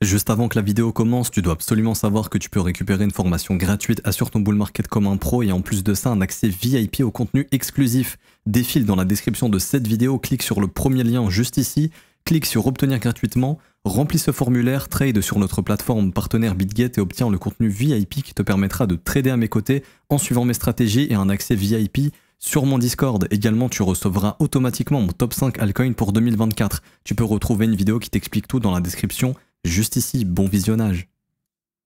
Juste avant que la vidéo commence, tu dois absolument savoir que tu peux récupérer une formation gratuite Assure ton bull market comme un pro et en plus de ça un accès VIP au contenu exclusif. Défile dans la description de cette vidéo, clique sur le premier lien juste ici, clique sur obtenir gratuitement, remplis ce formulaire, trade sur notre plateforme partenaire BitGet et obtiens le contenu VIP qui te permettra de trader à mes côtés en suivant mes stratégies et un accès VIP sur mon Discord. Également, tu recevras automatiquement mon top 5 altcoin pour 2024. Tu peux retrouver une vidéo qui t'explique tout dans la description. Juste ici, bon visionnage.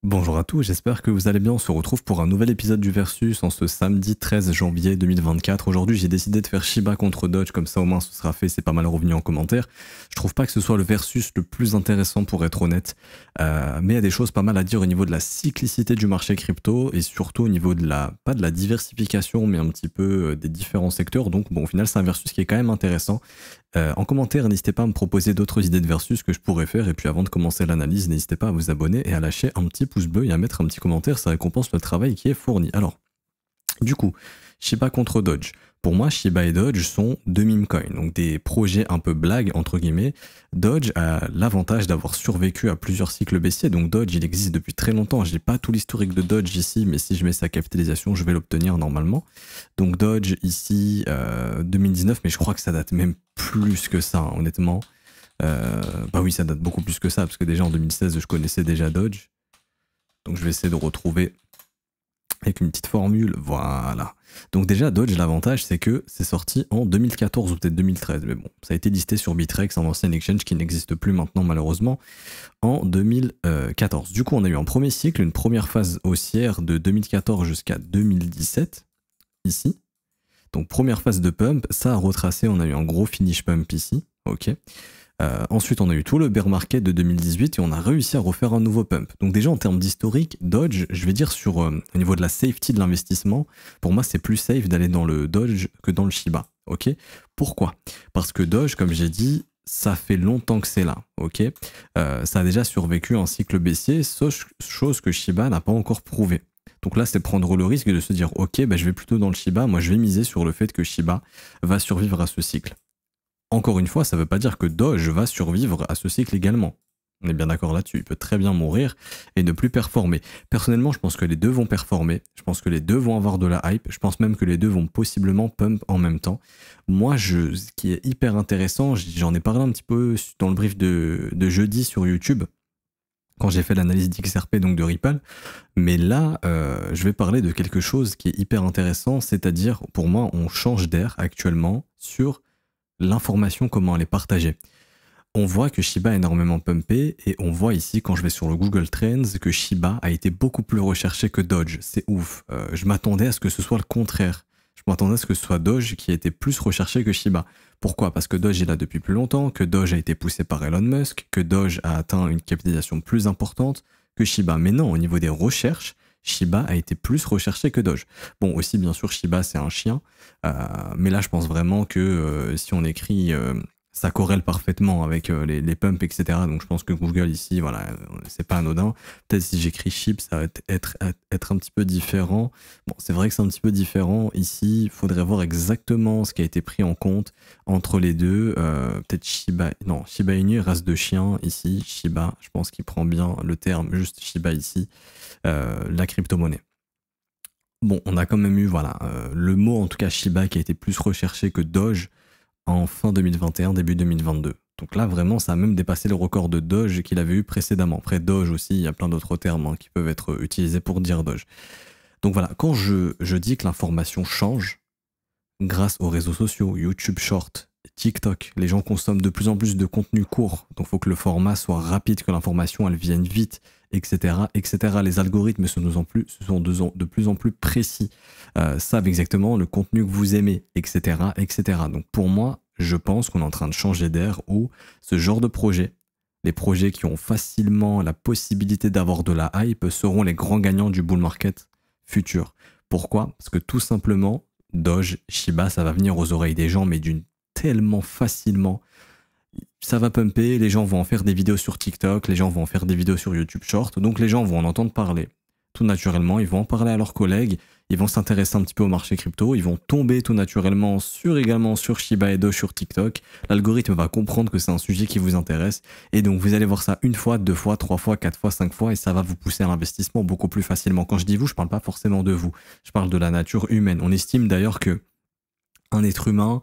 Bonjour à tous, j'espère que vous allez bien. On se retrouve pour un nouvel épisode du Versus en ce samedi 13 janvier 2024. Aujourd'hui, j'ai décidé de faire Shiba contre Doge, comme ça au moins ce sera fait, c'est pas mal revenu en commentaire. Je trouve pas que ce soit le Versus le plus intéressant pour être honnête, mais il y a des choses pas mal à dire au niveau de la cyclicité du marché crypto et surtout au niveau de la, pas de la diversification, mais un petit peu des différents secteurs. Donc bon, au final, c'est un Versus qui est quand même intéressant. En commentaire, n'hésitez pas à me proposer d'autres idées de versus que je pourrais faire. Et puis avant de commencer l'analyse, n'hésitez pas à vous abonner et à lâcher un petit pouce bleu et à mettre un petit commentaire. Ça récompense le travail qui est fourni. Alors, du coup, Shiba contre Doge. Pour moi, Shiba et Doge sont deux meme coins, donc des projets un peu blagues, entre guillemets. Doge a l'avantage d'avoir survécu à plusieurs cycles baissiers, donc Doge, il existe depuis très longtemps. Je n'ai pas tout l'historique de Doge ici, mais si je mets sa capitalisation, je vais l'obtenir normalement. Donc Doge ici, 2019, mais je crois que ça date même plus que ça, hein, honnêtement. Bah oui, ça date beaucoup plus que ça, parce que déjà en 2016, je connaissais déjà Doge. Donc je vais essayer de retrouver avec une petite formule, voilà. Donc déjà, Doge, l'avantage, c'est que c'est sorti en 2014 ou peut-être 2013, mais bon, ça a été listé sur Bitrex, un ancien exchange qui n'existe plus maintenant malheureusement, en 2014. Du coup, on a eu un premier cycle, une première phase haussière de 2014 jusqu'à 2017, ici. Donc première phase de pump, ça a retracé, on a eu un gros finish pump ici, ok. Ensuite, on a eu tout le bear market de 2018 et on a réussi à refaire un nouveau pump. Donc déjà, en termes d'historique, Doge, je vais dire au niveau de la safety de l'investissement, pour moi, c'est plus safe d'aller dans le Doge que dans le Shiba. Ok. Pourquoi? Parce que Doge, comme j'ai dit, ça fait longtemps que c'est là. Ok. Ça a déjà survécu un cycle baissier, chose que Shiba n'a pas encore prouvé. Donc là, c'est prendre le risque de se dire, ok, bah, je vais plutôt dans le Shiba, moi je vais miser sur le fait que Shiba va survivre à ce cycle. Encore une fois, ça ne veut pas dire que Doge va survivre à ce cycle également. On est bien d'accord là-dessus, il peut très bien mourir et ne plus performer. Personnellement, je pense que les deux vont performer, je pense que les deux vont avoir de la hype, je pense même que les deux vont possiblement pump en même temps. Moi, ce qui est hyper intéressant, j'en ai parlé un petit peu dans le brief de jeudi sur YouTube, quand j'ai fait l'analyse d'XRP, donc de Ripple, mais là, je vais parler de quelque chose qui est hyper intéressant, c'est-à-dire, pour moi, on change d'air actuellement sur l'information, comment elle est partagée. On voit que Shiba a énormément pumpé et on voit ici, quand je vais sur le Google Trends, que Shiba a été beaucoup plus recherché que Doge. C'est ouf. Je m'attendais à ce que ce soit le contraire. Je m'attendais à ce que ce soit Doge qui a été plus recherché que Shiba. Pourquoi? Parce que Doge est là depuis plus longtemps, que Doge a été poussé par Elon Musk, que Doge a atteint une capitalisation plus importante que Shiba. Mais non, au niveau des recherches, Shiba a été plus recherché que Doge. Bon, aussi, bien sûr, Shiba, c'est un chien. Mais là, je pense vraiment que si on écrit, ça corrèle parfaitement avec les pumps, etc. Donc, je pense que Google, ici, voilà, c'est pas anodin. Peut-être si j'écris chip, ça va être un petit peu différent. Bon, c'est vrai que c'est un petit peu différent. Ici, il faudrait voir exactement ce qui a été pris en compte entre les deux. Peut-être Shiba... Non, Shiba Inu, race de chien. Ici, Shiba, je pense qu'il prend bien le terme, juste Shiba ici. La crypto-monnaie. Bon, on a quand même eu, voilà, le mot en tout cas Shiba qui a été plus recherché que Doge en fin 2021, début 2022. Donc là, vraiment, ça a même dépassé le record de Doge qu'il avait eu précédemment. Après Doge aussi, il y a plein d'autres termes hein, qui peuvent être utilisés pour dire Doge. Donc voilà, quand je dis que l'information change, grâce aux réseaux sociaux, YouTube Short, TikTok, les gens consomment de plus en plus de contenu court. Donc il faut que le format soit rapide, que l'information elle vienne vite, etc., etc. Les algorithmes sont de plus en plus précis, savent exactement le contenu que vous aimez, etc., etc. Donc pour moi, je pense qu'on est en train de changer d'air où ce genre de projet, les projets qui ont facilement la possibilité d'avoir de la hype seront les grands gagnants du bull market futur. Pourquoi? Parce que tout simplement, Doge, Shiba, ça va venir aux oreilles des gens, mais tellement facilement. Ça va pumper, les gens vont en faire des vidéos sur TikTok, les gens vont en faire des vidéos sur YouTube Short, donc les gens vont en entendre parler. Tout naturellement, ils vont en parler à leurs collègues, ils vont s'intéresser un petit peu au marché crypto, ils vont tomber tout naturellement également sur Shiba et Doge sur TikTok. L'algorithme va comprendre que c'est un sujet qui vous intéresse et donc vous allez voir ça une fois, deux fois, trois fois, quatre fois, cinq fois et ça va vous pousser à l'investissement beaucoup plus facilement. Quand je dis vous, je parle pas forcément de vous, je parle de la nature humaine. On estime d'ailleurs que un être humain,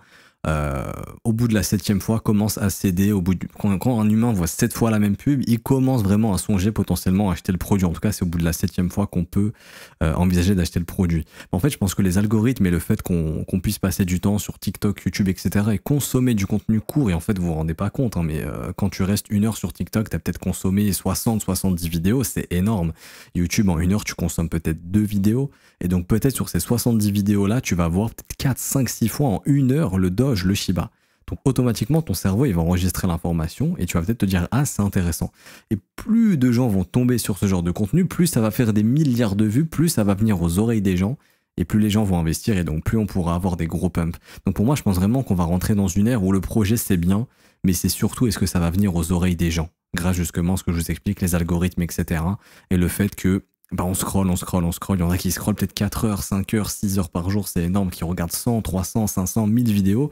au bout de la 7e fois, commence à céder. Quand un humain voit 7 fois la même pub, il commence vraiment à songer potentiellement à acheter le produit. En tout cas, c'est au bout de la 7e fois qu'on peut envisager d'acheter le produit. En fait, je pense que les algorithmes et le fait qu'on puisse passer du temps sur TikTok, YouTube, etc. et consommer du contenu court, et en fait, vous vous rendez pas compte, hein, mais quand tu restes 1 heure sur TikTok, tu as peut-être consommé 60-70 vidéos, c'est énorme. YouTube, en 1 heure, tu consommes peut-être 2 vidéos, et donc peut-être sur ces 70 vidéos-là, tu vas voir peut-être 4, 5, 6 fois en 1 heure le Doge, le Shiba. Donc automatiquement, ton cerveau, il va enregistrer l'information et tu vas peut-être te dire « Ah, c'est intéressant ». Et plus de gens vont tomber sur ce genre de contenu, plus ça va faire des milliards de vues, plus ça va venir aux oreilles des gens et plus les gens vont investir et donc plus on pourra avoir des gros pumps. Donc pour moi, je pense vraiment qu'on va rentrer dans une ère où le projet, c'est bien, mais c'est surtout est-ce que ça va venir aux oreilles des gens grâce justement à ce que je vous explique, les algorithmes, etc. Et le fait que on scrolle. Il y en a qui scrollent peut-être 4 heures, 5 heures, 6 heures par jour, c'est énorme, qui regardent 100, 300, 500, 1000 vidéos.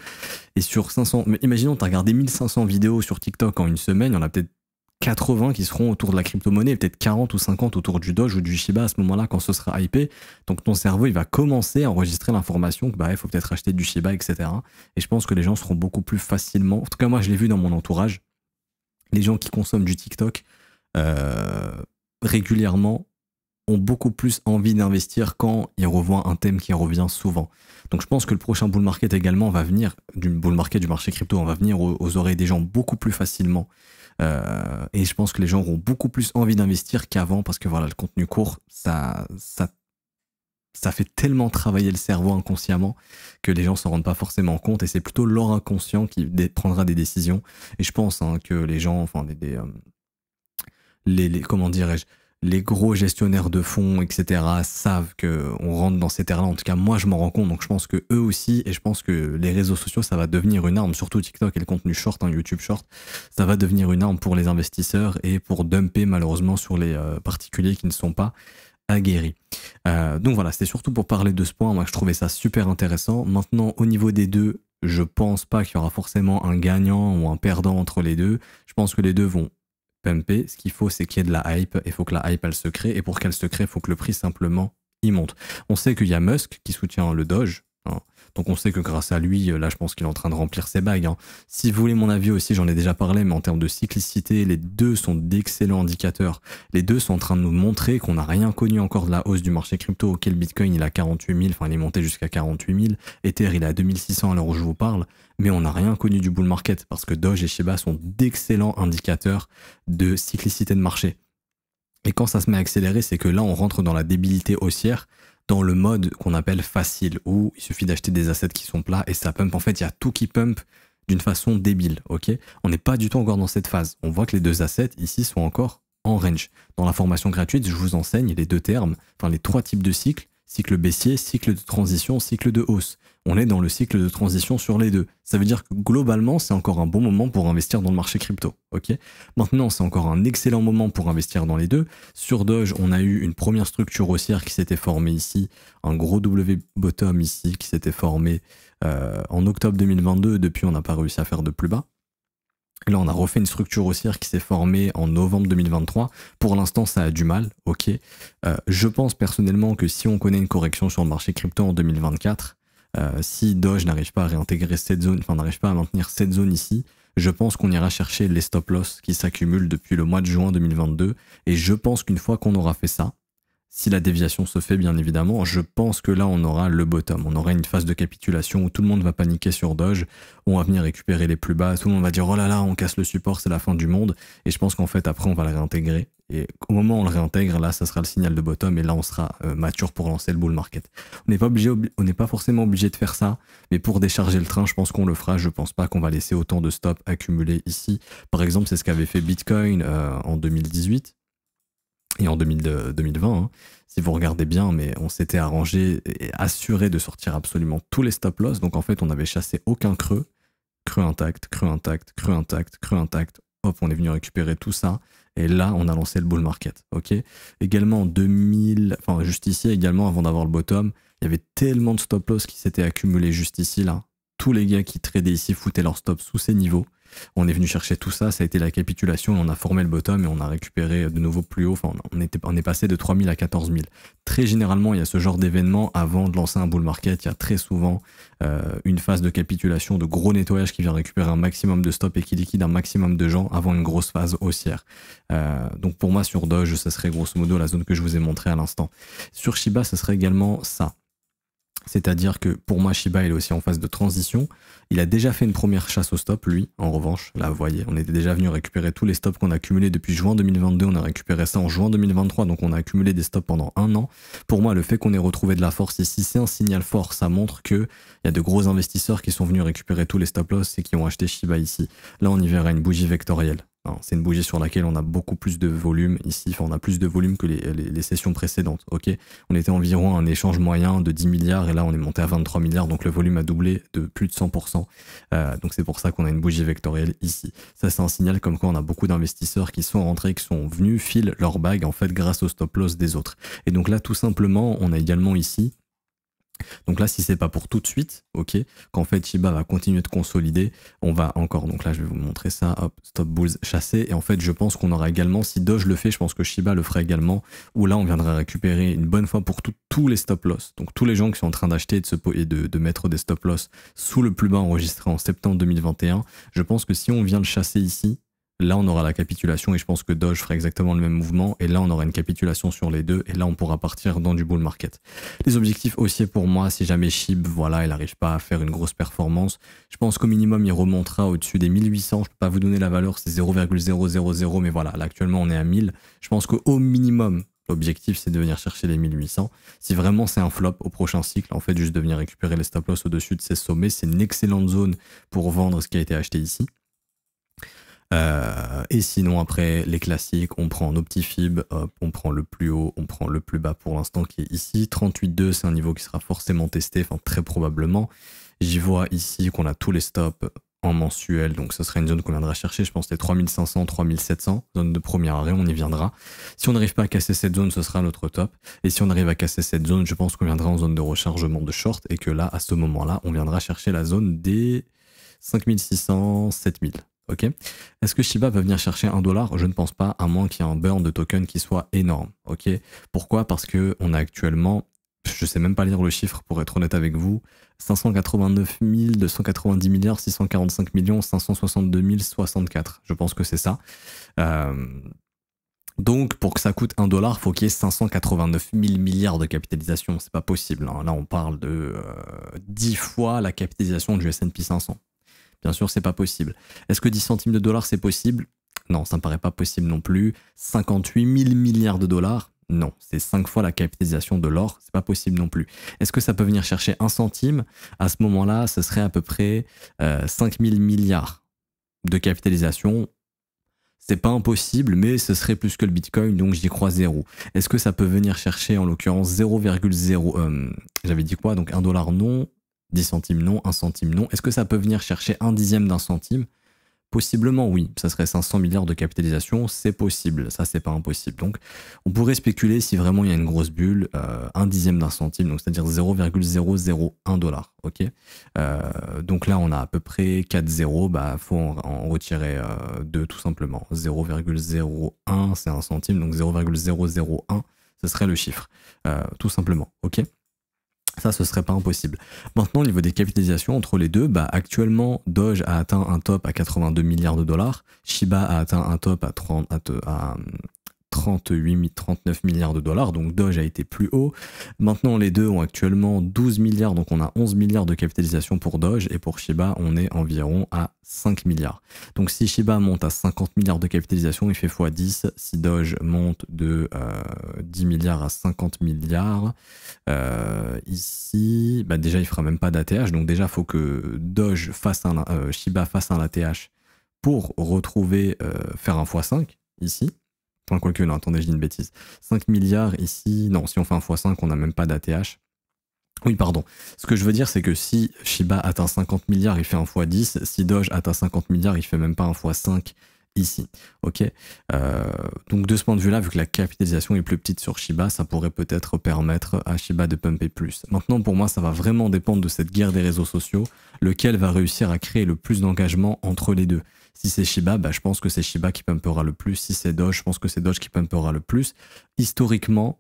Et sur 500, mais imaginons, tu as regardé 1500 vidéos sur TikTok en une semaine, il y en a peut-être 80 qui seront autour de la crypto-monnaie, peut-être 40 ou 50 autour du Doge ou du Shiba à ce moment-là quand ce sera hypé. Donc ton cerveau, il va commencer à enregistrer l'information que il faut peut-être acheter du Shiba, etc. Et je pense que les gens seront beaucoup plus facilement, en tout cas moi je l'ai vu dans mon entourage, les gens qui consomment du TikTok régulièrement ont beaucoup plus envie d'investir quand ils revoient un thème qui revient souvent. Donc je pense que le prochain bull market également va venir, du bull market du marché crypto, on va venir aux oreilles des gens beaucoup plus facilement. Et je pense que les gens auront beaucoup plus envie d'investir qu'avant parce que voilà, le contenu court, ça fait tellement travailler le cerveau inconsciemment que les gens s'en rendent pas forcément compte et c'est plutôt leur inconscient qui prendra des décisions. Et je pense que les gens, enfin comment dirais-je, les gros gestionnaires de fonds, etc., savent qu'on rentre dans ces terres-là. En tout cas, moi, je m'en rends compte. Donc, je pense que eux aussi, et je pense que les réseaux sociaux, ça va devenir une arme, surtout TikTok et le contenu short, YouTube short, ça va devenir une arme pour les investisseurs et pour dumper, malheureusement, sur les particuliers qui ne sont pas aguerris. Donc voilà, c'était surtout pour parler de ce point. Moi, je trouvais ça super intéressant. Maintenant, au niveau des deux, je pense pas qu'il y aura forcément un gagnant ou un perdant entre les deux. Je pense que les deux vont pumper. Ce qu'il faut, c'est qu'il y ait de la hype. Il faut que la hype, elle se crée. Et pour qu'elle se crée, il faut que le prix, simplement, il monte. On sait qu'il y a Musk qui soutient le Doge. Hein. Donc on sait que grâce à lui, là, je pense qu'il est en train de remplir ses bagues. Hein. Si vous voulez mon avis aussi, j'en ai déjà parlé, mais en termes de cyclicité, les deux sont d'excellents indicateurs. Les deux sont en train de nous montrer qu'on n'a rien connu encore de la hausse du marché crypto. Ok, le Bitcoin, il a 48 000, enfin, il est monté jusqu'à 48 000. Ether, il est à 2600 à l'heure où je vous parle. Mais on n'a rien connu du bull market parce que Doge et Shiba sont d'excellents indicateurs de cyclicité de marché. Et quand ça se met à accélérer, c'est que là, on rentre dans la débilité haussière, dans le mode qu'on appelle facile, où il suffit d'acheter des assets qui sont plats et ça pump. En fait, il y a tout qui pump d'une façon débile, ok? On n'est pas du tout encore dans cette phase. On voit que les deux assets, ici, sont encore en range. Dans la formation gratuite, je vous enseigne les deux termes, enfin les 3 types de cycles, cycle baissier, cycle de transition, cycle de hausse. On est dans le cycle de transition sur les deux. Ça veut dire que globalement, c'est encore un bon moment pour investir dans le marché crypto. Ok. Maintenant, c'est encore un excellent moment pour investir dans les deux. Sur Doge, on a eu une première structure haussière qui s'était formée ici, un gros W bottom ici qui s'était formé en octobre 2022. Depuis, on n'a pas réussi à faire de plus bas. Là, on a refait une structure haussière qui s'est formée en novembre 2023. Pour l'instant, ça a du mal, ok. Je pense personnellement que si on connaît une correction sur le marché crypto en 2024, si Doge n'arrive pas à réintégrer cette zone, enfin n'arrive pas à maintenir cette zone ici, je pense qu'on ira chercher les stop-loss qui s'accumulent depuis le mois de juin 2022. Et je pense qu'une fois qu'on aura fait ça, si la déviation se fait bien évidemment, je pense que là on aura le bottom, on aura une phase de capitulation où tout le monde va paniquer sur Doge, on va venir récupérer les plus bas, tout le monde va dire oh là là on casse le support, c'est la fin du monde, et je pense qu'en fait après on va le réintégrer, et au moment où on le réintègre, là ça sera le signal de bottom, et là on sera mature pour lancer le bull market. On n'est pas forcément obligé de faire ça, mais pour décharger le train, je pense qu'on le fera, je pense pas qu'on va laisser autant de stops accumulés ici. Par exemple, c'est ce qu'avait fait Bitcoin en 2018, et en 2020, hein, si vous regardez bien, mais on s'était arrangé et assuré de sortir absolument tous les stop-loss. Donc en fait, on n'avait chassé aucun creux. Creux intact, creux intact, creux intact, creux intact. hop, on est venu récupérer tout ça. Et là, on a lancé le bull market. Ok. Également en 2000, enfin juste ici également, avant d'avoir le bottom, il y avait tellement de stop loss qui s'étaient accumulés juste ici là. Tous les gars qui tradaient ici foutaient leur stop sous ces niveaux. On est venu chercher tout ça, ça a été la capitulation, on a formé le bottom et on a récupéré de nouveau plus haut. Enfin, on est passé de 3000 à 14 000. Très généralement, il y a ce genre d'événement avant de lancer un bull market. Il y a très souvent une phase de capitulation, de gros nettoyage qui vient récupérer un maximum de stop et qui liquide un maximum de gens avant une grosse phase haussière. Donc pour moi, sur Doge, ce serait grosso modo la zone que je vous ai montrée à l'instant. Sur Shiba, ce serait également ça. C'est-à-dire que pour moi, Shiba, il est aussi en phase de transition. Il a déjà fait une première chasse au stop, lui, en revanche. Là, vous voyez, on était déjà venu récupérer tous les stops qu'on a accumulés depuis juin 2022. On a récupéré ça en juin 2023, donc on a accumulé des stops pendant un an. Pour moi, le fait qu'on ait retrouvé de la force ici, c'est un signal fort. Ça montre qu'il y a de gros investisseurs qui sont venus récupérer tous les stop loss et qui ont acheté Shiba ici. Là, on y verra une bougie vectorielle. C'est une bougie sur laquelle on a beaucoup plus de volume ici, enfin on a plus de volume que les sessions précédentes, ok. On était environ à un échange moyen de 10 milliards et là on est monté à 23 milliards, donc le volume a doublé de plus de 100%. Donc c'est pour ça qu'on a une bougie vectorielle ici. Ça c'est un signal comme quoi on a beaucoup d'investisseurs qui sont rentrés, qui sont venus, filent leur bague en fait grâce au stop loss des autres. Et donc là tout simplement on a également ici, donc là, si c'est pas pour tout de suite, ok, qu'en fait Shiba va continuer de consolider, on va encore, donc là je vais vous montrer ça, hop, stop bulls chassé, et en fait je pense qu'on aura également, si Doge le fait, je pense que Shiba le fera également, où là on viendra récupérer une bonne fois pour tous les stop loss, donc tous les gens qui sont en train d'acheter et de mettre des stop loss sous le plus bas enregistré en septembre 2021, je pense que si on vient le chasser ici, là, on aura la capitulation et je pense que Doge fera exactement le même mouvement. Et là, on aura une capitulation sur les deux et là, on pourra partir dans du bull market. Les objectifs haussiers pour moi, si jamais SHIB, voilà, il n'arrive pas à faire une grosse performance, je pense qu'au minimum, il remontera au-dessus des 1800. Je peux pas vous donner la valeur, c'est 0,000, mais voilà, là, actuellement, on est à 1000. Je pense qu'au minimum, l'objectif, c'est de venir chercher les 1800. Si vraiment c'est un flop au prochain cycle, en fait, juste de venir récupérer les stop loss au-dessus de ces sommets, c'est une excellente zone pour vendre ce qui a été acheté ici. Et sinon après les classiques, on prend Optifib, hop, on prend le plus haut, on prend le plus bas pour l'instant qui est ici, 38,2, c'est un niveau qui sera forcément testé, enfin très probablement. J'y vois ici qu'on a tous les stops en mensuel, donc ce serait une zone qu'on viendra chercher, je pense les 3500, 3700, zone de premier arrêt, on y viendra. Si on n'arrive pas à casser cette zone, ce sera notre top, et si on arrive à casser cette zone, je pense qu'on viendra en zone de rechargement de short, et que là, à ce moment-là, on viendra chercher la zone des 5600, 7000. Ok. Est-ce que Shiba va venir chercher $1? Je ne pense pas, à moins qu'il y ait un burn de token qui soit énorme. Ok. Pourquoi? Parce que on a actuellement, je sais même pas lire le chiffre pour être honnête avec vous, 589 290 milliards 645 millions 562 064. Je pense que c'est ça. Donc, pour que ça coûte $1, faut qu'il y ait 589 000 milliards de capitalisation. C'est pas possible. Hein. Là, on parle de 10 fois la capitalisation du S&P 500. Bien sûr, c'est pas possible. Est-ce que 10 centimes de dollars, c'est possible? Non, ça me paraît pas possible non plus. 58 000 milliards de dollars? Non, c'est 5 fois la capitalisation de l'or, c'est pas possible non plus. Est-ce que ça peut venir chercher 1 centime? À ce moment-là, ce serait à peu près 5 000 milliards de capitalisation. C'est pas impossible, mais ce serait plus que le Bitcoin, donc j'y crois 0. Est-ce que ça peut venir chercher en l'occurrence 0,0... J'avais dit quoi? Donc $, non. 10 centimes non, 1 centime non. Est-ce que ça peut venir chercher 1/10 d'un centime? Possiblement oui, ça serait 500 milliards de capitalisation, c'est possible, ça c'est pas impossible. Donc on pourrait spéculer si vraiment il y a une grosse bulle, 1/10 d'un centime, donc c'est-à-dire 0,001 $, ok. Donc là on a à peu près 4 zéros, bah faut en retirer 2 tout simplement. 0,01 c'est 1 centime, donc 0,001 ce serait le chiffre, tout simplement, ok. Ça, ce serait pas impossible. Maintenant, au niveau des capitalisations entre les deux, bah, actuellement, Doge a atteint un top à 82 milliards de dollars. Shiba a atteint un top à 39 milliards de dollars. Donc, Doge a été plus haut. Maintenant, les deux ont actuellement 12 milliards. Donc, on a 11 milliards de capitalisation pour Doge. Et pour Shiba, on est environ à 5 milliards. Donc, si Shiba monte à 50 milliards de capitalisation, il fait x10. Si Doge monte de 10 milliards à 50 milliards, ici, bah déjà, il fera même pas d'ATH. Donc, déjà, il faut que Doge fasse Shiba fasse un ATH pour retrouver, faire un x5 ici. Enfin, quoique, non, attendez, je dis une bêtise. 5 milliards ici, non, si on fait un x5, on n'a même pas d'ATH. Oui, pardon. Ce que je veux dire, c'est que si Shiba atteint 50 milliards, il fait un x10. Si Doge atteint 50 milliards, il fait même pas un x5 ici. Ok. Donc de ce point de vue-là, vu que la capitalisation est plus petite sur Shiba, ça pourrait peut-être permettre à Shiba de pumper plus. Maintenant, pour moi, ça va vraiment dépendre de cette guerre des réseaux sociaux, lequel va réussir à créer le plus d'engagement entre les deux. Si c'est Shiba, bah, je pense que c'est Shiba qui pumpera le plus. Si c'est Doge, je pense que c'est Doge qui pumpera le plus. Historiquement,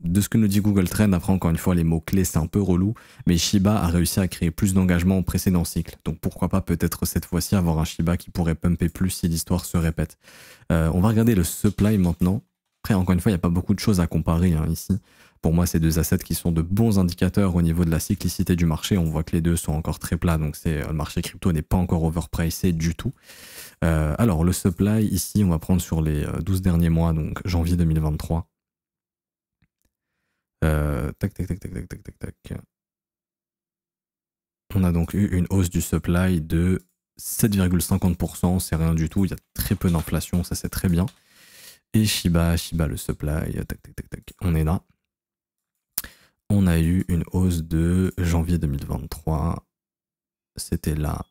de ce que nous dit Google Trend, après encore une fois les mots-clés c'est un peu relou, mais Shiba a réussi à créer plus d'engagement au précédent cycle. Donc pourquoi pas peut-être cette fois-ci avoir un Shiba qui pourrait pumper plus si l'histoire se répète. On va regarder le supply maintenant. Après encore une fois il n'y a pas beaucoup de choses à comparer hein, ici. Pour moi c'est deux assets qui sont de bons indicateurs au niveau de la cyclicité du marché. On voit que les deux sont encore très plats, donc le marché crypto n'est pas encore overpricé du tout. Alors le supply ici on va prendre sur les 12 derniers mois, donc janvier 2023. Tac. On a donc eu une hausse du supply de 7,50%, c'est rien du tout, il y a très peu d'inflation, ça c'est très bien. Et Shiba le supply, on est là. On a eu une hausse de janvier 2023, c'était là.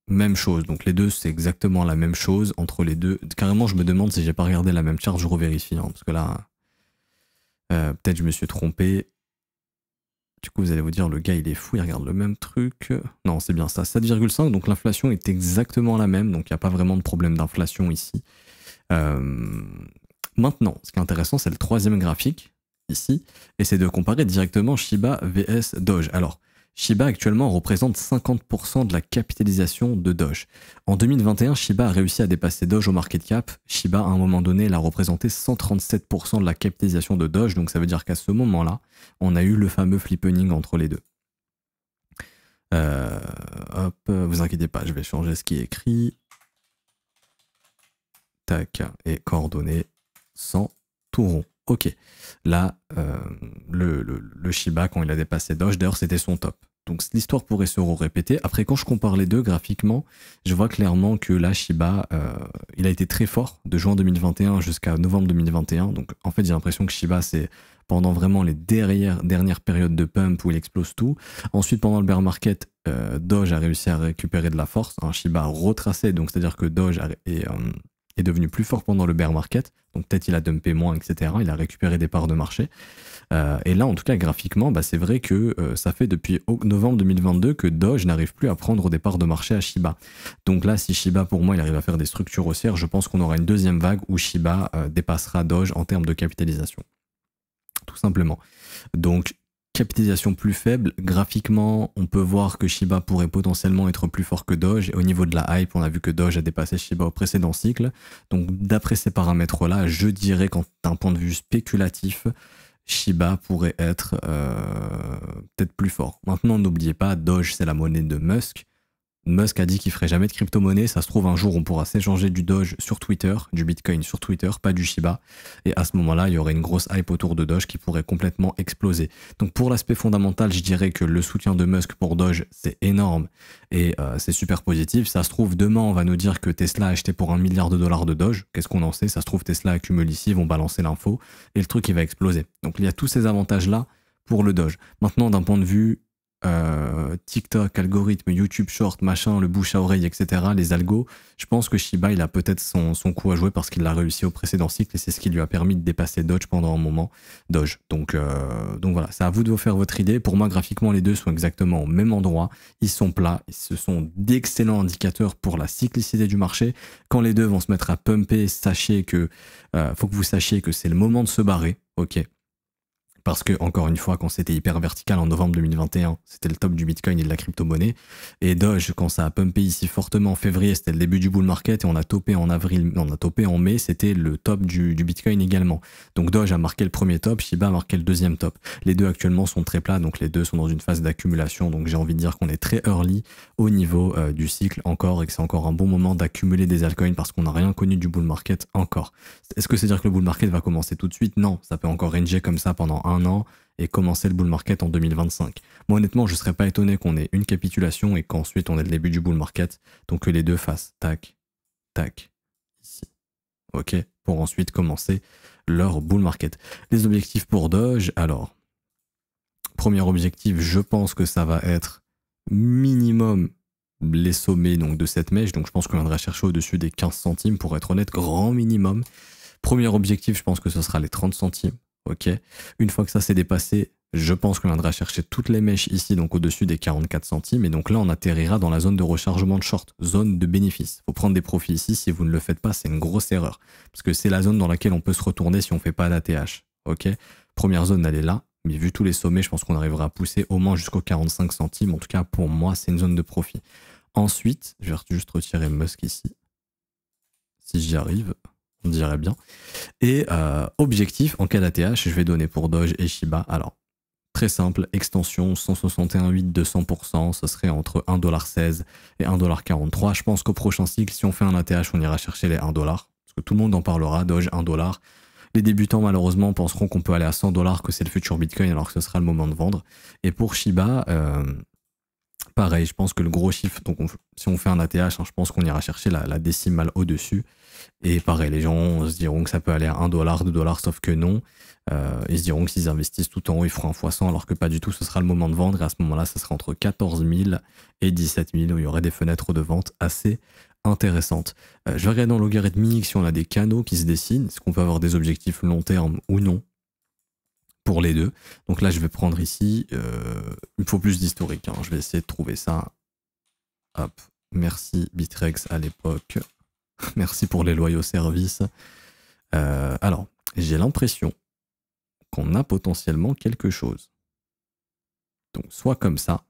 Même chose, donc les deux c'est exactement la même chose entre les deux. Carrément je me demande si j'ai pas regardé la même charte, je revérifie, hein, parce que là... peut-être je me suis trompé. Du coup, vous allez vous dire, le gars, il est fou, il regarde le même truc. Non, c'est bien ça, 7,5. Donc l'inflation est exactement la même. Donc il n'y a pas vraiment de problème d'inflation ici. Maintenant, ce qui est intéressant, c'est le troisième graphique, ici. Et c'est de comparer directement Shiba vs Doge. Alors, Shiba actuellement représente 50% de la capitalisation de Doge. En 2021, Shiba a réussi à dépasser Doge au market cap. Shiba, à un moment donné, il a représenté 137% de la capitalisation de Doge. Donc ça veut dire qu'à ce moment-là, on a eu le fameux flippening entre les deux. Hop, vous inquiétez pas, je vais changer ce qui est écrit. Tac, et coordonnées sans tout rond. Ok, là, le Shiba, quand il a dépassé Doge, d'ailleurs, c'était son top. Donc l'histoire pourrait se répéter. Après, quand je compare les deux graphiquement, je vois clairement que là, Shiba, il a été très fort de juin 2021 jusqu'à novembre 2021. Donc en fait, j'ai l'impression que Shiba, c'est pendant vraiment les dernières périodes de pump où il explose tout. Ensuite, pendant le bear market, Doge a réussi à récupérer de la force. Shiba a retracé, donc c'est-à-dire que Doge est devenu plus fort pendant le bear market, donc peut-être il a dumpé moins, etc. Il a récupéré des parts de marché. Et là, en tout cas, graphiquement, bah, c'est vrai que ça fait depuis novembre 2022 que Doge n'arrive plus à prendre des parts de marché à Shiba. Donc là, si Shiba, pour moi, il arrive à faire des structures haussières, je pense qu'on aura une deuxième vague où Shiba dépassera Doge en termes de capitalisation. Tout simplement. Donc, capitalisation plus faible, graphiquement, on peut voir que Shiba pourrait potentiellement être plus fort que Doge. Et au niveau de la hype, on a vu que Doge a dépassé Shiba au précédent cycle. Donc, d'après ces paramètres-là, je dirais d'un point de vue spéculatif, Shiba pourrait être peut-être plus fort. Maintenant, n'oubliez pas, Doge, c'est la monnaie de Musk. Musk a dit qu'il ferait jamais de crypto-monnaie. Ça se trouve, un jour, on pourra s'échanger du Doge sur Twitter, du Bitcoin sur Twitter, pas du Shiba. Et à ce moment-là, il y aurait une grosse hype autour de Doge qui pourrait complètement exploser. Donc pour l'aspect fondamental, je dirais que le soutien de Musk pour Doge, c'est énorme et c'est super positif. Ça se trouve, demain, on va nous dire que Tesla a acheté pour $1 milliard de Doge. Qu'est-ce qu'on en sait? Ça se trouve, Tesla accumule ici, ils vont balancer l'info et le truc, il va exploser. Donc il y a tous ces avantages-là pour le Doge. Maintenant, d'un point de vue TikTok, algorithme, YouTube Short, machin, le bouche à oreille, etc., les algos, je pense que Shiba, il a peut-être son coup à jouer parce qu'il l'a réussi au précédent cycle et c'est ce qui lui a permis de dépasser Doge pendant un moment. Doge. Donc voilà, c'est à vous de vous faire votre idée. Pour moi, graphiquement, les deux sont exactement au même endroit. Ils sont plats. Ce sont d'excellents indicateurs pour la cyclicité du marché. Quand les deux vont se mettre à pumper, sachez que faut que vous sachiez que c'est le moment de se barrer. Ok. Parce que, encore une fois, quand c'était hyper vertical en novembre 2021, c'était le top du Bitcoin et de la crypto-monnaie. Et Doge, quand ça a pumpé ici fortement en février, c'était le début du bull market et on a topé en avril, on a topé en mai, c'était le top du Bitcoin également. Donc Doge a marqué le premier top, Shiba a marqué le deuxième top. Les deux actuellement sont très plats, donc les deux sont dans une phase d'accumulation. Donc j'ai envie de dire qu'on est très early au niveau du cycle encore et que c'est encore un bon moment d'accumuler des altcoins parce qu'on n'a rien connu du bull market encore. Est-ce que c'est dire que le bull market va commencer tout de suite? Non, ça peut encore ranger comme ça pendant un an et commencer le bull market en 2025. Moi honnêtement je serais pas étonné qu'on ait une capitulation et qu'ensuite on ait le début du bull market, donc que les deux fassent tac, tac, ici, ok, pour ensuite commencer leur bull market. Les objectifs pour Doge, alors, premier objectif, je pense que ça va être minimum les sommets donc, de cette mèche, donc je pense qu'on viendra chercher au-dessus des 15 centimes pour être honnête, grand minimum. Premier objectif, je pense que ce sera les 30 centimes. Ok. Une fois que ça s'est dépassé, je pense qu'on viendra chercher toutes les mèches ici, donc au-dessus des 44 centimes. Et donc là, on atterrira dans la zone de rechargement de short, zone de bénéfice. Faut prendre des profits ici. Si vous ne le faites pas, c'est une grosse erreur. Parce que c'est la zone dans laquelle on peut se retourner si on ne fait pas d'ATH. Ok. Première zone, elle est là. Mais vu tous les sommets, je pense qu'on arrivera à pousser au moins jusqu'aux 45 centimes. En tout cas, pour moi, c'est une zone de profit. Ensuite, je vais juste retirer Musk ici. Si j'y arrive, on dirait bien. Et objectif, en cas d'ATH, je vais donner pour Doge et Shiba. Alors, très simple, extension 161,8 de 100%, ce serait entre 1,16$ et 1,43$. Je pense qu'au prochain cycle, si on fait un ATH, on ira chercher les 1$. Parce que tout le monde en parlera, Doge, 1$. Les débutants, malheureusement, penseront qu'on peut aller à 100$, que c'est le futur Bitcoin, alors que ce sera le moment de vendre. Et pour Shiba, pareil, je pense que le gros chiffre, donc si on fait un ATH, hein, je pense qu'on ira chercher la décimale au-dessus. Et pareil, les gens se diront que ça peut aller à 1$, 2$, sauf que non. Ils se diront que s'ils investissent tout en haut, ils feront un x100, alors que pas du tout, ce sera le moment de vendre. Et à ce moment-là, ça sera entre 14 000 et 17 000, où il y aurait des fenêtres de vente assez intéressantes. Je vais regarder en logarithmique si on a des canaux qui se dessinent. Est-ce qu'on peut avoir des objectifs long terme ou non pour les deux? Donc là, je vais prendre ici, il me faut plus d'historique. Hein. Je vais essayer de trouver ça. Hop, merci Bitrex à l'époque. Merci pour les loyaux services. Alors, j'ai l'impression qu'on a potentiellement quelque chose. Donc, soit comme ça.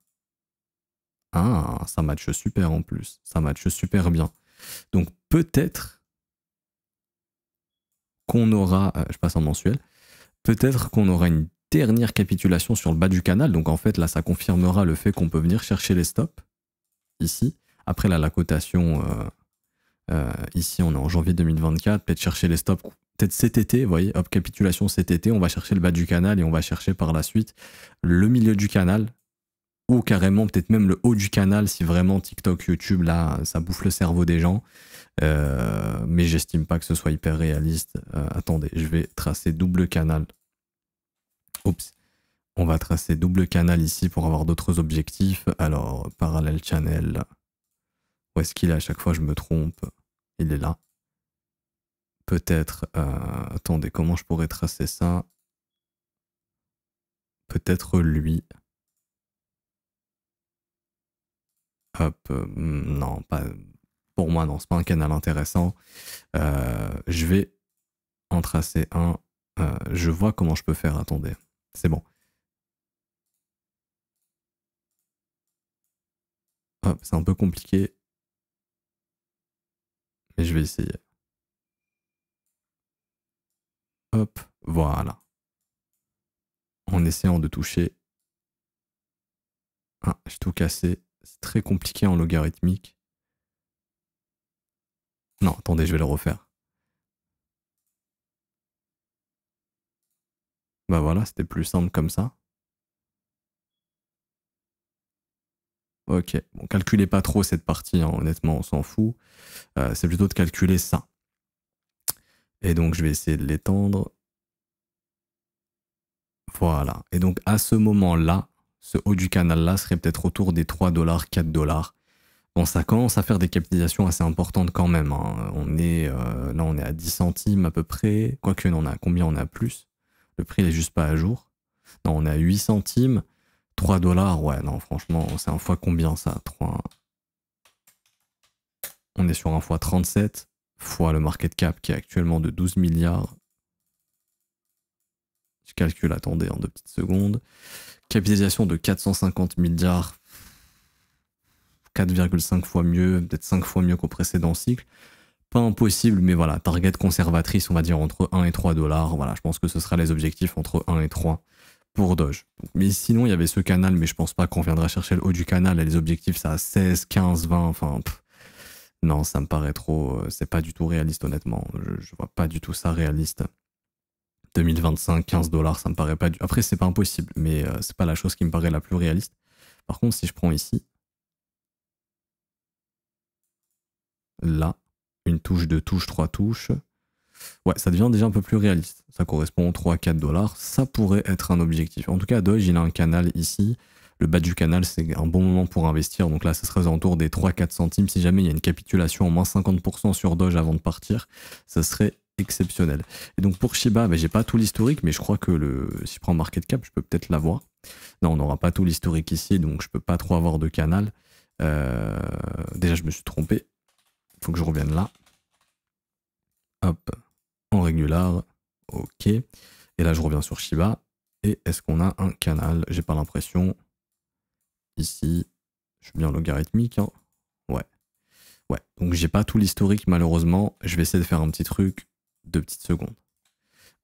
Ah, ça matche super en plus. Ça matche super bien. Donc, peut-être qu'on aura... je passe en mensuel. Peut-être qu'on aura une dernière capitulation sur le bas du canal. Donc, en fait, là, ça confirmera le fait qu'on peut venir chercher les stops. Ici. Après, là, la cotation... ici, on est en janvier 2024. Peut-être chercher les stops... Peut-être cet été, vous voyez, hop, capitulation cet été, on va chercher le bas du canal et on va chercher par la suite le milieu du canal ou carrément peut-être même le haut du canal si vraiment TikTok, YouTube, là, ça bouffe le cerveau des gens. Mais j'estime pas que ce soit hyper réaliste. Attendez, je vais tracer double canal. Oups. On va tracer double canal ici pour avoir d'autres objectifs. Alors, parallèle channel. Où est-ce qu'il est? À chaque fois, je me trompe. Il est là. Peut-être, attendez, comment je pourrais tracer ça? Peut-être lui. Hop, non, pas, pour moi, non, c'est pas un canal intéressant. Je vais en tracer un. Je vois comment je peux faire, attendez, c'est bon. Hop, c'est un peu compliqué. Mais je vais essayer. Hop, voilà. En essayant de toucher. Ah, j'ai tout cassé. C'est très compliqué en logarithmique. Non, attendez, je vais le refaire. Bah voilà, c'était plus simple comme ça. Ok, bon, calculez pas trop cette partie, hein, honnêtement, on s'en fout. C'est plutôt de calculer ça. Et donc, je vais essayer de l'étendre. Voilà. Et donc, à ce moment-là, ce haut du canal-là serait peut-être autour des 3$, 4$. Bon, ça commence à faire des capitalisations assez importantes quand même. Hein. On est, là, on est à 10 centimes à peu près. Quoique, on a combien? On a plus. Le prix n'est juste pas à jour. Non, on est à 8 centimes. 3$. Ouais, non, franchement, c'est un fois combien ça? 3. On est sur un fois 37 fois le market cap qui est actuellement de 12 milliards. Je calcule, attendez, en 2 petites secondes. Capitalisation de 450 milliards. 4,5 fois mieux, peut-être 5 fois mieux qu'au précédent cycle. Pas impossible, mais voilà, target conservatrice, on va dire entre 1 et 3$. Voilà, je pense que ce sera les objectifs entre 1 et 3 pour Doge. Mais sinon, il y avait ce canal, mais je pense pas qu'on viendra chercher le haut du canal. Et les objectifs, ça a 16, 15, 20, enfin... non, ça me paraît trop... c'est pas du tout réaliste, honnêtement. Je vois pas du tout ça réaliste. 2025, 15$, ça me paraît pas... Après, c'est pas impossible, mais c'est pas la chose qui me paraît la plus réaliste. Par contre, si je prends ici... là, une touche, 2 touches, 3 touches. Ouais, ça devient déjà un peu plus réaliste. Ça correspond aux 3 à 4$. Ça pourrait être un objectif. En tout cas, Doge, il a un canal ici. Le bas du canal, c'est un bon moment pour investir. Donc là, ça serait aux alentours des 3-4 centimes. Si jamais il y a une capitulation en moins 50% sur Doge avant de partir, ça serait exceptionnel. Et donc pour Shiba, j'ai pas tout l'historique, mais je crois que si je prends Market Cap, je peux peut-être l'avoir. Non, on n'aura pas tout l'historique ici, donc je peux pas trop avoir de canal. Déjà, je me suis trompé. Il faut que je revienne là. Hop, en régular. Ok. Et là, je reviens sur Shiba. Et est-ce qu'on a un canal? J'ai pas l'impression. Ici, je suis bien logarithmique. Hein. Ouais. Ouais. Donc, j'ai pas tout l'historique, malheureusement. Je vais essayer de faire un petit truc. 2 petites secondes.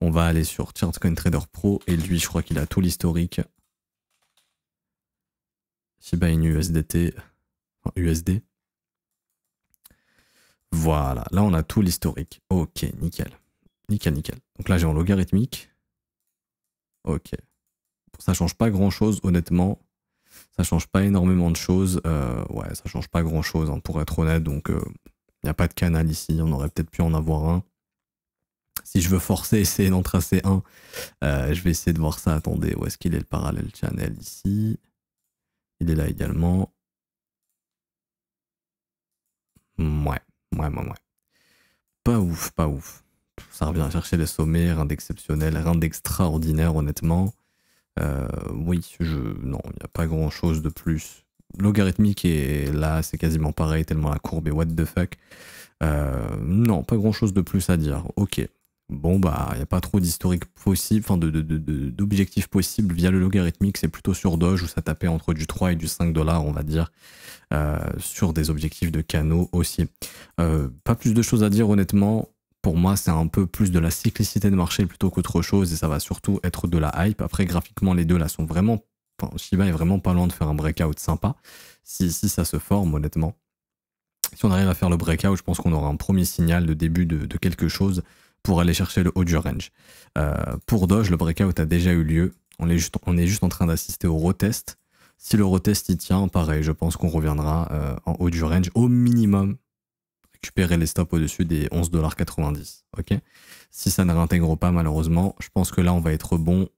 On va aller sur ChartCoinTrader Pro. Et lui, je crois qu'il a tout l'historique. Shiba Inu USDT. Enfin, USD. Voilà, là on a tout l'historique. Ok, nickel. Nickel, nickel. Donc là j'ai en logarithmique. Ok. Ça change pas grand chose, honnêtement. Ça change pas énormément de choses. Ouais, ça change pas grand chose, hein, pour être honnête. Donc il n'y a pas de canal ici. On aurait peut-être pu en avoir un. Si je veux forcer, essayer d'en tracer un, je vais essayer de voir ça. Attendez, où est-ce qu'il est le parallèle channel ici? Il est là également. Ouais. Pas ouf, pas ouf. Ça revient à chercher les sommets, rien d'exceptionnel, rien d'extraordinaire, honnêtement. Oui, non, il n'y a pas grand chose de plus. Logarithmique, et là, c'est quasiment pareil, tellement la courbe est what the fuck. Non, pas grand chose de plus à dire. Ok. Bon, bah, il n'y a pas trop d'historique possible, enfin, d'objectifs possibles via le logarithmique. C'est plutôt sur Doge où ça tapait entre du 3 et du 5 $, on va dire. Sur des objectifs de canaux aussi. Pas plus de choses à dire, honnêtement. Pour moi, c'est un peu plus de la cyclicité de marché plutôt qu'autre chose, et ça va surtout être de la hype. Après, graphiquement, les deux là sont vraiment... Enfin, Shiba est vraiment pas loin de faire un breakout sympa, si ça se forme, honnêtement. Si on arrive à faire le breakout, je pense qu'on aura un premier signal de début de quelque chose pour aller chercher le haut du range. Pour Doge, le breakout a déjà eu lieu. On est juste en train d'assister au retest. Si le retest y tient, pareil, je pense qu'on reviendra en haut du range au minimum. Récupérer les stops au-dessus des 11,90 $. Ok. Si ça ne réintègre pas, malheureusement, je pense que là, on va être bon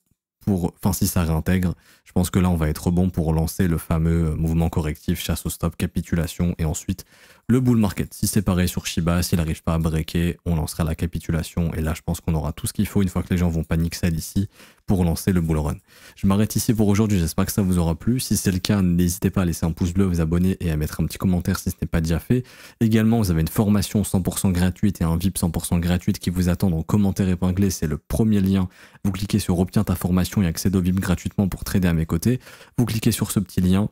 pour... Enfin, si ça réintègre, je pense que là, on va être bon pour lancer le fameux mouvement correctif, chasse au stop, capitulation, et ensuite le bull market. Si c'est pareil sur Shiba, s'il n'arrive pas à breaker, on lancera la capitulation. Et là, je pense qu'on aura tout ce qu'il faut une fois que les gens vont panic sell ici pour lancer le bull run. Je m'arrête ici pour aujourd'hui. J'espère que ça vous aura plu. Si c'est le cas, n'hésitez pas à laisser un pouce bleu, vous abonner et à mettre un petit commentaire si ce n'est pas déjà fait. Également, vous avez une formation 100% gratuite et un VIP 100% gratuite qui vous attendent en commentaire épinglé. C'est le premier lien. Vous cliquez sur obtiens ta formation et accède au VIP gratuitement pour trader à mes côtés. Vous cliquez sur ce petit lien.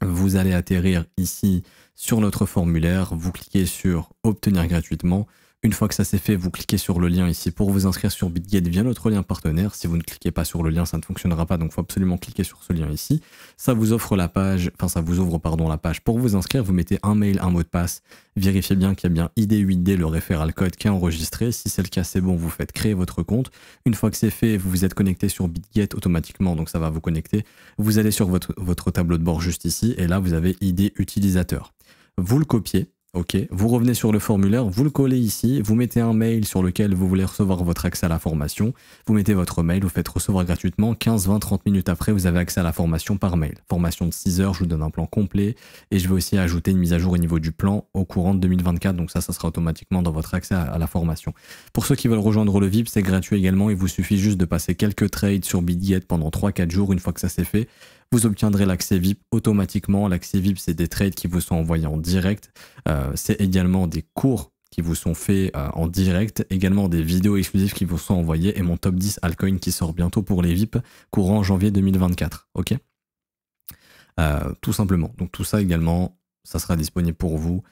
Vous allez atterrir ici sur notre formulaire, vous cliquez sur obtenir gratuitement. Une fois que ça c'est fait, vous cliquez sur le lien ici pour vous inscrire sur Bitget via notre lien partenaire. Si vous ne cliquez pas sur le lien, ça ne fonctionnera pas, donc il faut absolument cliquer sur ce lien ici. Ça vous offre la page, enfin ça vous ouvre pardon la page pour vous inscrire. Vous mettez un mail, un mot de passe, vérifiez bien qu'il y a bien ID8D, le référal code qui est enregistré. Si c'est le cas, c'est bon, vous faites créer votre compte. Une fois que c'est fait, vous vous êtes connecté sur Bitget automatiquement, donc ça va vous connecter. Vous allez sur votre tableau de bord juste ici, et là vous avez ID utilisateur. Vous le copiez, ok, vous revenez sur le formulaire, vous le collez ici, vous mettez un mail sur lequel vous voulez recevoir votre accès à la formation, vous mettez votre mail, vous faites recevoir gratuitement, 15, 20, 30 minutes après, vous avez accès à la formation par mail. Formation de 6 heures, je vous donne un plan complet, et je vais aussi ajouter une mise à jour au niveau du plan au courant de 2024, donc ça sera automatiquement dans votre accès à la formation. Pour ceux qui veulent rejoindre le VIP, c'est gratuit également, il vous suffit juste de passer quelques trades sur Bitget pendant 3-4 jours, une fois que ça c'est fait, vous obtiendrez l'accès VIP automatiquement. L'accès VIP, c'est des trades qui vous sont envoyés en direct. C'est également des cours qui vous sont faits en direct. Également des vidéos exclusives qui vous sont envoyées. Et mon top 10 altcoin qui sort bientôt pour les VIP, courant janvier 2024. Ok, tout simplement. Donc tout ça également, ça sera disponible pour vous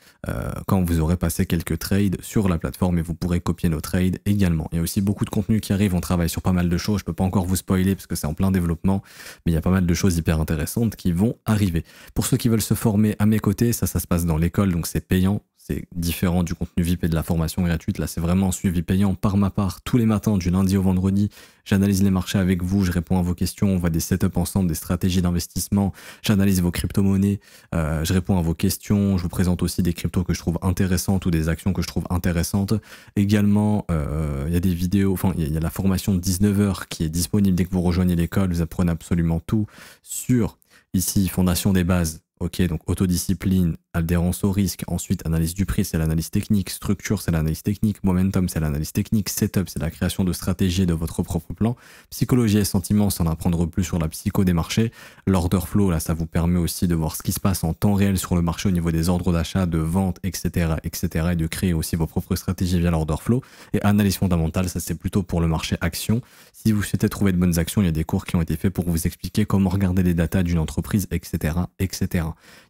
quand vous aurez passé quelques trades sur la plateforme et vous pourrez copier nos trades également. Il y a aussi beaucoup de contenu qui arrive, on travaille sur pas mal de choses, je peux pas encore vous spoiler parce que c'est en plein développement, mais il y a pas mal de choses hyper intéressantes qui vont arriver. Pour ceux qui veulent se former à mes côtés, ça se passe dans l'école, donc c'est payant. C'est différent du contenu VIP et de la formation gratuite. Là, c'est vraiment un suivi payant par ma part. Tous les matins, du lundi au vendredi, j'analyse les marchés avec vous, je réponds à vos questions, on voit des setups ensemble, des stratégies d'investissement, j'analyse vos crypto-monnaies, je réponds à vos questions, je vous présente aussi des cryptos que je trouve intéressantes ou des actions que je trouve intéressantes. Également, il y a des vidéos, enfin, il y a la formation de 19 h qui est disponible dès que vous rejoignez l'école. Vous apprenez absolument tout sur Ici, fondation des bases. Ok, donc autodiscipline, adhérence au risque, ensuite analyse du prix, c'est l'analyse technique, structure, c'est l'analyse technique, momentum, c'est l'analyse technique, setup, c'est la création de stratégie et de votre propre plan, psychologie et sentiments, c'est en apprendre plus sur la psycho des marchés, l'order flow, là, ça vous permet aussi de voir ce qui se passe en temps réel sur le marché au niveau des ordres d'achat, de vente, etc., etc., et de créer aussi vos propres stratégies via l'order flow, et analyse fondamentale, ça c'est plutôt pour le marché action. Si vous souhaitez trouver de bonnes actions, il y a des cours qui ont été faits pour vous expliquer comment regarder les datas d'une entreprise, etc., etc.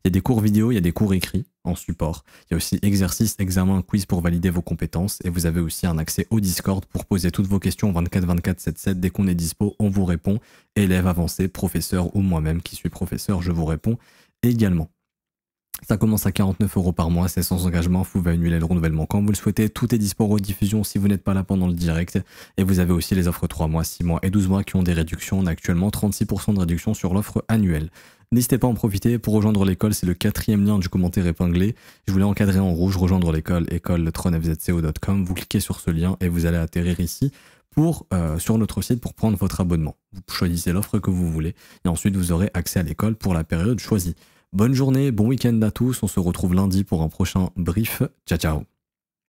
Il y a des cours vidéo, il y a des cours écrits en support. Il y a aussi exercices, examens, quiz pour valider vos compétences. Et vous avez aussi un accès au Discord pour poser toutes vos questions 24/24/7/7. Dès qu'on est dispo, on vous répond. Élève avancé, professeur ou moi-même qui suis professeur, je vous réponds également. Ça commence à 49 € par mois, c'est sans engagement, vous pouvez annuler le renouvellement quand vous le souhaitez. Tout est dispo en rediffusion si vous n'êtes pas là pendant le direct. Et vous avez aussi les offres 3 mois, 6 mois et 12 mois qui ont des réductions. On a actuellement 36% de réduction sur l'offre annuelle. N'hésitez pas à en profiter. Pour rejoindre l'école, c'est le 4e lien du commentaire épinglé. Je vous l'ai encadré en rouge, rejoindre l'école, école-tronfzco.com. Vous cliquez sur ce lien et vous allez atterrir ici sur notre site pour prendre votre abonnement. Vous choisissez l'offre que vous voulez et ensuite vous aurez accès à l'école pour la période choisie. Bonne journée, bon week-end à tous, on se retrouve lundi pour un prochain brief. Ciao ciao.